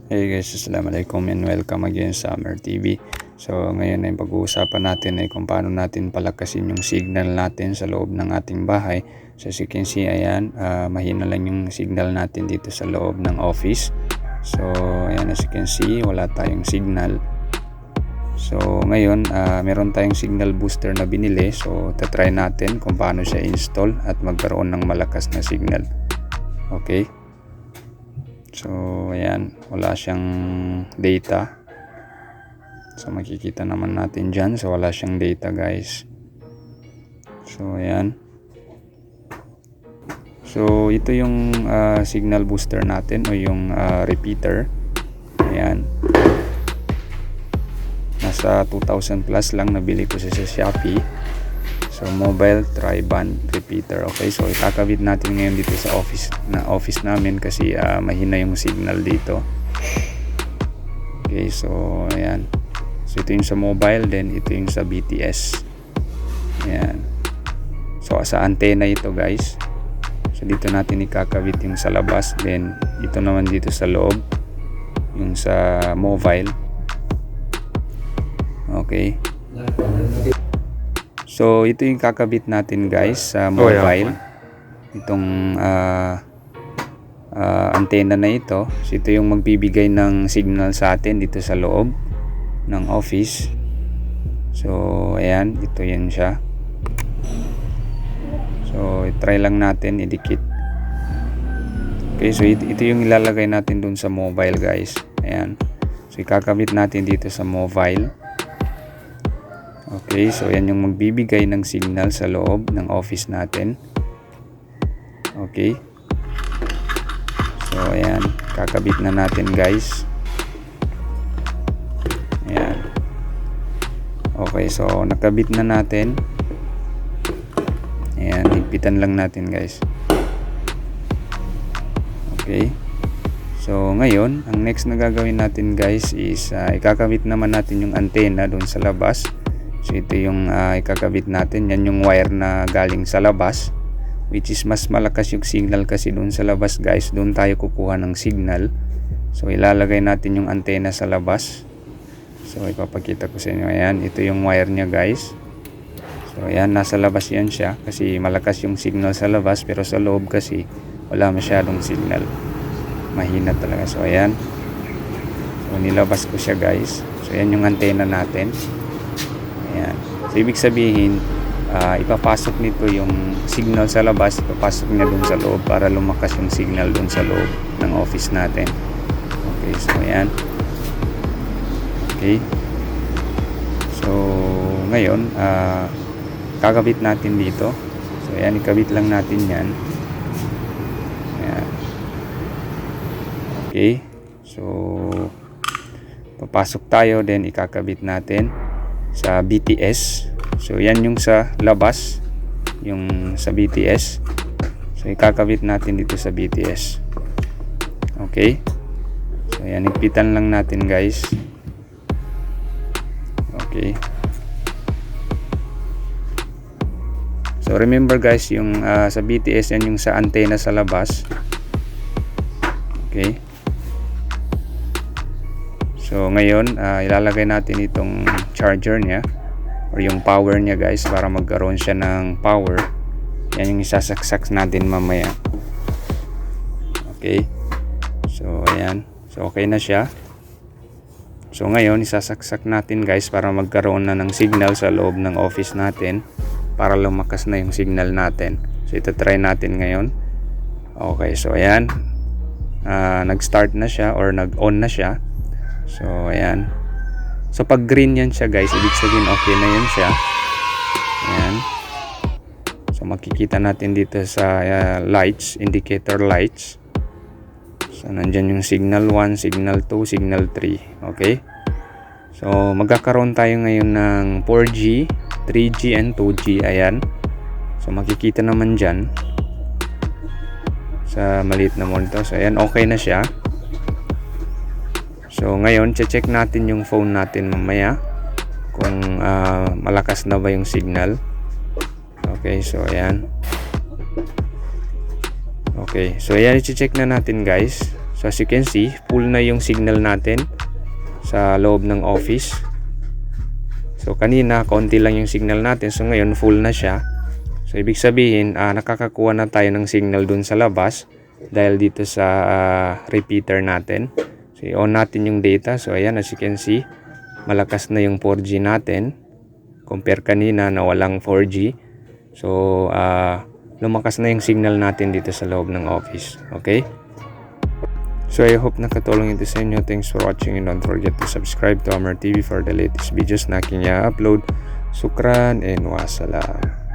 Hey guys, Assalamualaikum and welcome again sa Summer TV. So ngayon ay pag-uusapan natin ay kung paano natin palakasin yung signal natin sa loob ng ating bahay. So as you can see, ayan, mahina lang yung signal natin dito sa loob ng office. So ayan, as you can see, wala tayong signal. So ngayon, meron tayong signal booster na binili. So tatry natin kung paano siya install at magkaroon ng malakas na signal. Okay. So ayan, wala siyang data. So makikita naman natin dyan. So wala siyang data guys. So ayan. So ito yung signal booster natin o yung repeater. Ayan. Nasa 2,000 plus lang, nabili ko sa Shopee. So mobile tri-band repeater. Okay, so ikakabit natin ngayon dito sa office namin kasi mahina yung signal dito. Okay, so ayan. So ito yung sa mobile, then ito yung sa BTS. Ayan. So sa antena ito guys. So dito natin ikakabit yung sa labas, then ito naman dito sa loob, yung sa mobile. Okay. So ito yung kakabit natin guys sa mobile. Itong antena na ito. So ito yung magbibigay ng signal sa atin dito sa loob ng office. So ayan, ito yan siya. So try lang natin idikit. Okay, so ito yung ilalagay natin dun sa mobile guys. Ayan. So ikakabit natin dito sa mobile. Okay, so yan yung magbibigay ng signal sa loob ng office natin. Okay. So ayan, kakabit na natin guys. Ayan. Okay, so nakabit na natin. Ayan, higpitan lang natin guys. Okay. So ngayon, ang next na gagawin natin guys is ikakabit naman natin yung antena doon sa labas. So ito yung ikakabit natin. Yan yung wire na galing sa labas, which is mas malakas yung signal kasi doon sa labas guys. Doon tayo kukuha ng signal. So ilalagay natin yung antena sa labas. So ipapakita ko sa inyo. Ayan, ito yung wire nya guys. So ayan, nasa labas yan siya kasi malakas yung signal sa labas, pero sa loob kasi wala masyadong signal. Mahina talaga. So ayan. So nilabas ko siya guys. So ayan yung antena natin. Ayan. So ibig sabihin, ipapasok nito yung signal sa labas, ipapasok niya dun sa loob para lumakas yung signal dun sa loob ng office natin. Okay, so ayan. Okay. So ngayon, kakabit natin dito. So ayan, ikabit lang natin yan. Ayan. Okay. So papasok tayo, then ikakabit natin sa BTS. So yan yung sa labas, yung sa BTS. So ikakabit natin dito sa BTS. Okay. So yan, higpitan lang natin guys. Okay. So remember guys, yung sa BTS yan yung sa antena sa labas. Okay. So ngayon, ilalagay natin itong charger niya or yung power niya guys para magkaroon siya ng power. Yan yung isasaksak natin mamaya. Okay. So ayan. So okay na siya. So ngayon, isasaksak natin guys para magkaroon na ng signal sa loob ng office natin, para lumakas na yung signal natin. So ito try natin ngayon. Okay, so ayan. Nag-start na siya or nag-on na siya. So ayan. So pag green yan siya guys, ibig sabihin okay na yan siya. Ayan. So makikita natin dito sa lights, indicator lights. So nandyan yung signal 1, signal 2, signal 3. Okay. So magkakaroon tayo ngayon ng 4G, 3G and 2G. Ayan. So makikita naman dyan sa maliit na monitor. So ayan, okay na siya. So ngayon, check natin yung phone natin mamaya kung malakas na ba yung signal. Okay, so ayan. Okay, so ayan, i-check na natin guys. So So as you can see, full na yung signal natin sa loob ng office. So kanina konti lang yung signal natin, so ngayon full na siya. So ibig sabihin nakakakuha na tayo ng signal dun sa labas dahil dito sa repeater natin. So i-on natin yung data. So ayan, as you can see, malakas na yung 4G natin compare kanina na walang 4G. So lumakas na yung signal natin dito sa loob ng office. Okay? So I hope nakatulong ito sa inyo. Thanks for watching and don't forget to subscribe to Amar TV for the latest videos na aking i-upload. Sukran and wassalam.